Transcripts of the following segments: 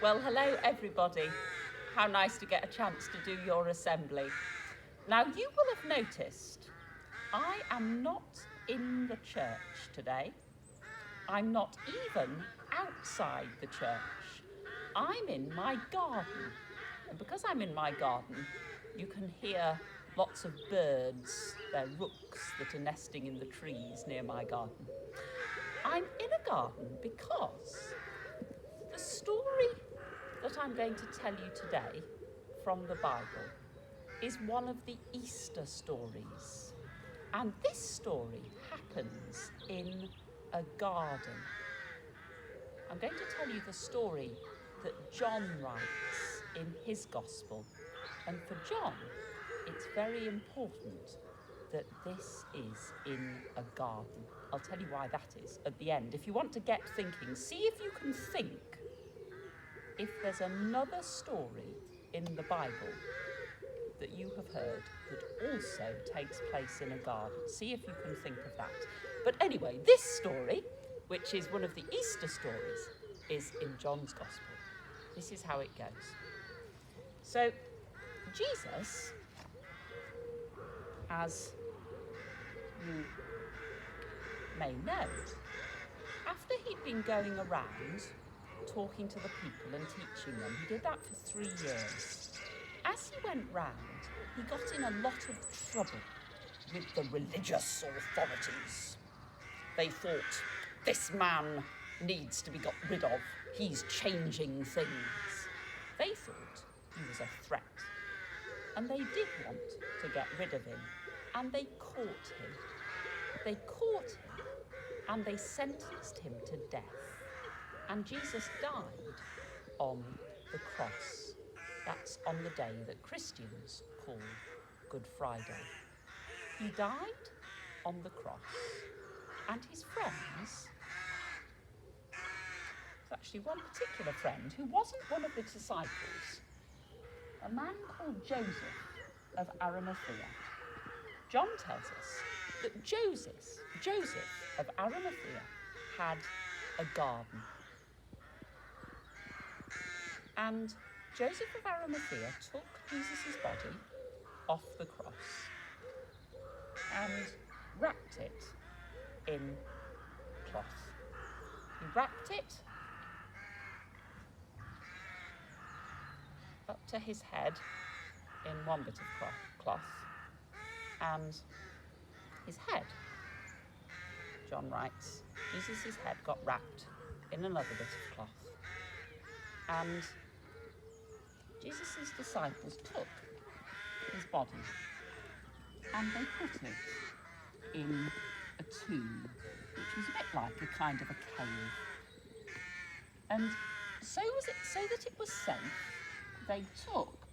Well, hello everybody. How nice to get a chance to do your assembly. Now, you will have noticed I am not in the church today. I'm not even outside the church. I'm in my garden. And because I'm in my garden, you can hear lots of birds. They're rooks that are nesting in the trees near my garden. I'm in a garden because the story that I'm going to tell you today from the Bible is one of the Easter stories. And this story happens in a garden. I'm going to tell you the story that John writes in his Gospel. And for John, it's very important that this is in a garden. I'll tell you why that is at the end. If you want to get thinking, see if you can think if there's another story in the Bible that you have heard that also takes place in a garden. See if you can think of that. But anyway, this story, which is one of the Easter stories, is in John's Gospel. This is how it goes. So, Jesus, as you may know, after he'd been going around talking to the people and teaching them, he did that for 3 years. As he went round, he got in a lot of trouble with the religious authorities. They thought, this man needs to be got rid of. He's changing things. They thought he was a threat. And they did want to get rid of him. And they caught him. They caught him and they sentenced him to death. And Jesus died on the cross. That's on the day that Christians call Good Friday. He died on the cross, and his friends, there's actually one particular friend who wasn't one of the disciples, a man called Joseph of Arimathea. John tells us that Joseph of Arimathea had a garden. And Joseph of Arimathea took Jesus' body off the cross and wrapped it in cloth. He wrapped it up to his head in one bit of cloth, and his head, John writes, Jesus' head got wrapped in another bit of cloth. And Jesus' disciples took his body and they put it in a tomb, which was a bit like a kind of a cave. And so that it was safe, they took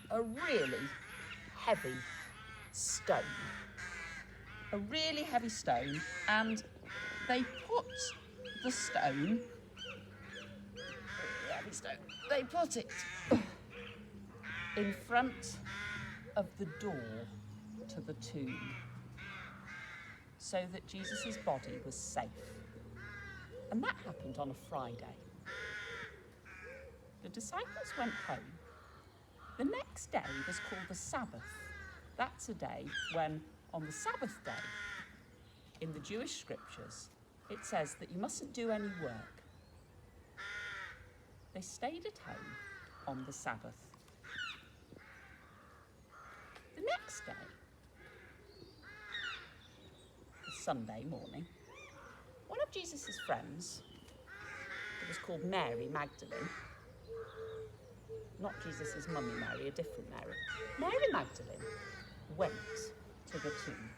a really heavy stone. And they put the stone, they put it in front of the door to the tomb so that Jesus' body was safe. And that happened on a Friday. The disciples went home. The next day was called the Sabbath. That's a day when, on the Sabbath day, in the Jewish scriptures, it says that you mustn't do any work. They stayed at home on the Sabbath. The next day, the Sunday morning, one of Jesus' friends, it was called Mary Magdalene, not Jesus' mummy Mary, a different Mary. Mary Magdalene went to the tomb.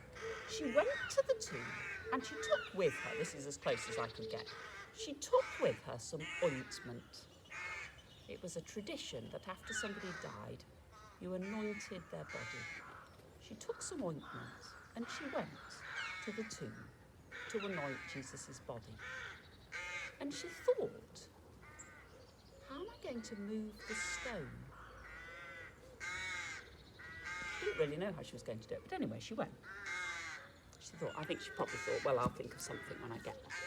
She went to the tomb and she took with her, this is as close as I could get, she took with her some ointment. It was a tradition that after somebody died, you anointed their body. She took some ointment and she went to the tomb to anoint Jesus' body. And she thought, how am I going to move the stone? She didn't really know how she was going to do it, but anyway, she went. She I think she probably thought, well, I'll think of something when I get there.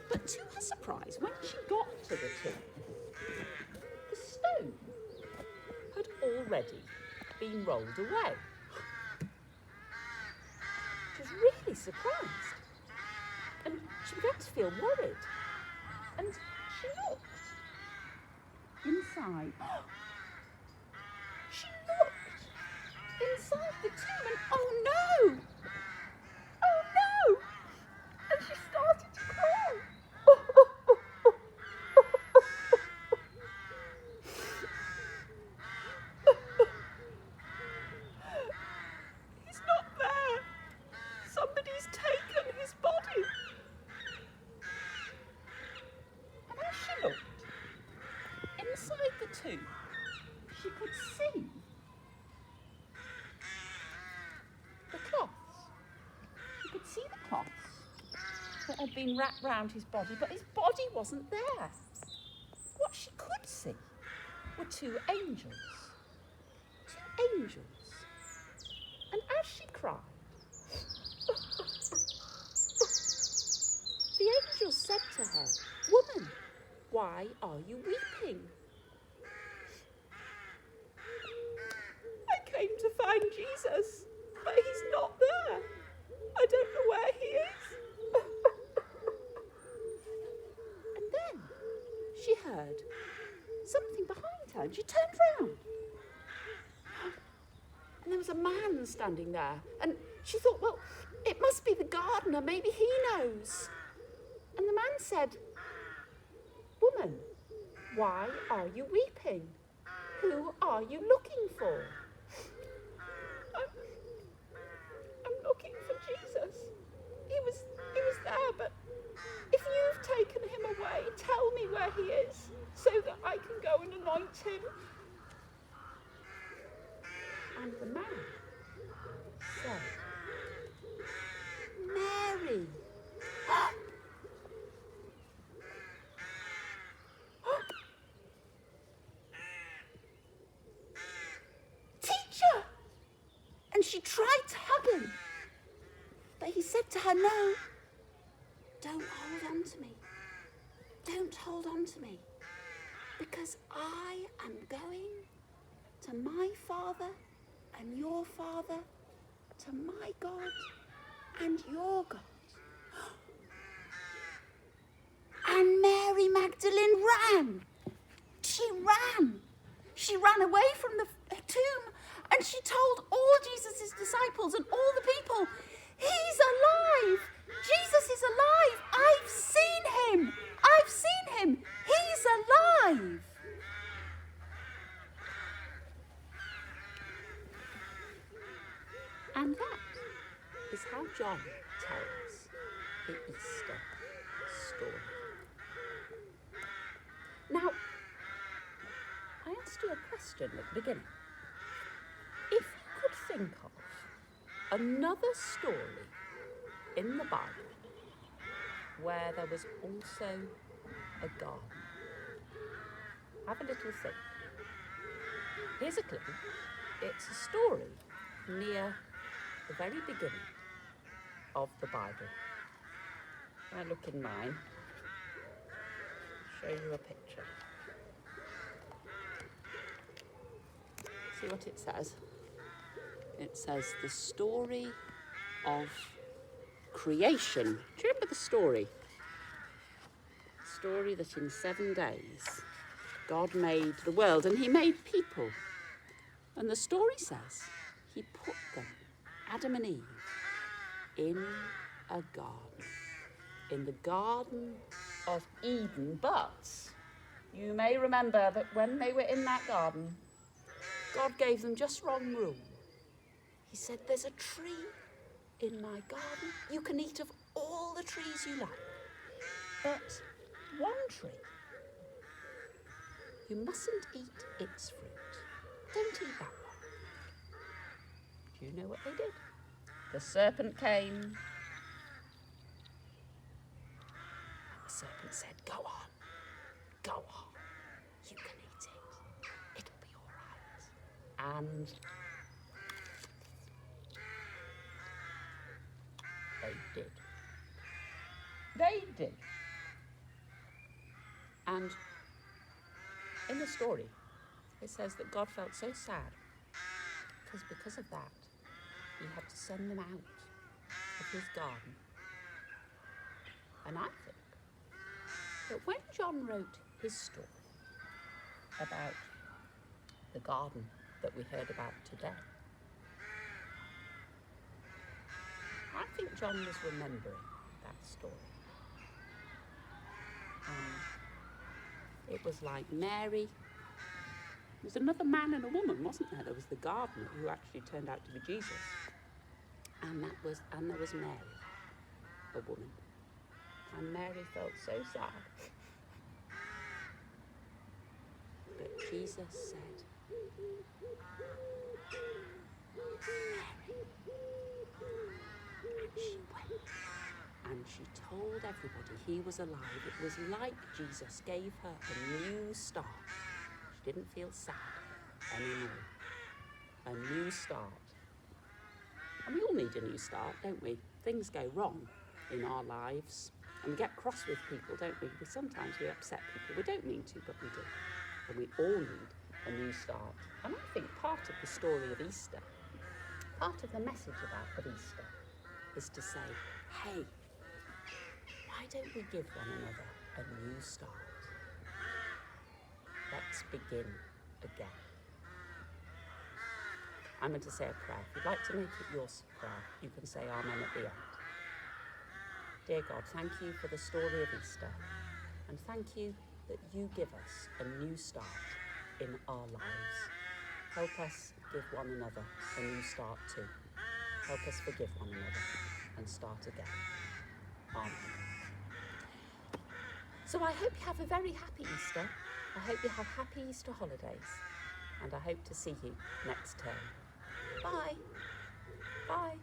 But to her surprise, when she got to the tomb, the stone had already been rolled away. She was really surprised, and she began to feel worried. And she looked inside. She looked inside the tomb, and oh no! Oh no! And she started to cry. He's not there. Somebody's taken his body. And as she looked inside the tomb, she could see the cloths. She could see the cloths that had been wrapped round his body, but his body wasn't there. What she could see were two angels. Two angels. And as she cried, the angel said to her, "Woman, why are you weeping?" "I came to find Jesus, but he's not there. I don't know where he is." And then she heard something behind her, and she turned round. And there was a man standing there, and she thought, well, it must be the gardener, maybe he knows. And the man said, "Woman, why are you weeping? Who are you looking for?" I'm looking for Jesus. He was there, but if you've taken him away, tell me where he is so that I can go and anoint him. And the man said, "Mary." "Teacher!" And she tried to hug him. But he said to her, "No, don't hold on to me. Don't hold on to me. Because I am going to my Father and your Father, to my God and your God." And Mary Magdalene ran. She ran away from the tomb, and she told all Jesus' disciples and all the people, "He's alive! Jesus is alive! I've seen him! I've seen him! He's alive!" And that is how John tells the Easter story. Now, I asked you a question at the beginning. If you could think of another story in the Bible where there was also a garden, have a little think. Here's a clue. It's a story near the very beginning of the Bible. When I look in mine, I'll show you a picture. See what it says? It says the story of creation. Do you remember the story? The story that in 7 days God made the world and he made people. And the story says he put them, Adam and Eve, in a garden. In the Garden of Eden. But you may remember that when they were in that garden, God gave them just one rule. He said, "There's a tree in my garden. You can eat of all the trees you like. But one tree, you mustn't eat its fruit. Don't eat that one." Do you know what they did? The serpent came. The serpent said, "Go on. You can eat it. It'll be all right." And they did. They did. And in the story, it says that God felt so sad because of that, he had to send them out of his garden. And I think that when John wrote his story about the garden that we heard about today, I think John was remembering that story. It was like Mary. There was another man and a woman, wasn't there? There was the gardener who actually turned out to be Jesus. And there was Mary, a woman. And Mary felt so sad. But Jesus said, Mary. And she went. And she told everybody he was alive. It was like Jesus gave her a new start. She didn't feel sad anymore. A new start. And we all need a new start, don't we? Things go wrong in our lives. And we get cross with people, don't we? Sometimes we upset people. We don't mean to, but we do. And we all need a new start. And I think part of the story of Easter, part of the message of Easter, is to say, hey, why don't we give one another a new start? Let's begin again. I'm going to say a prayer. If you'd like to make it your prayer, you can say Amen at the end. Dear God, thank you for the story of Easter, and thank you that you give us a new start in our lives. Help us give one another a new start too. Help us forgive one another and start again. Amen. So I hope you have a very happy Easter. I hope you have happy Easter holidays, and I hope to see you next term. Bye. Bye.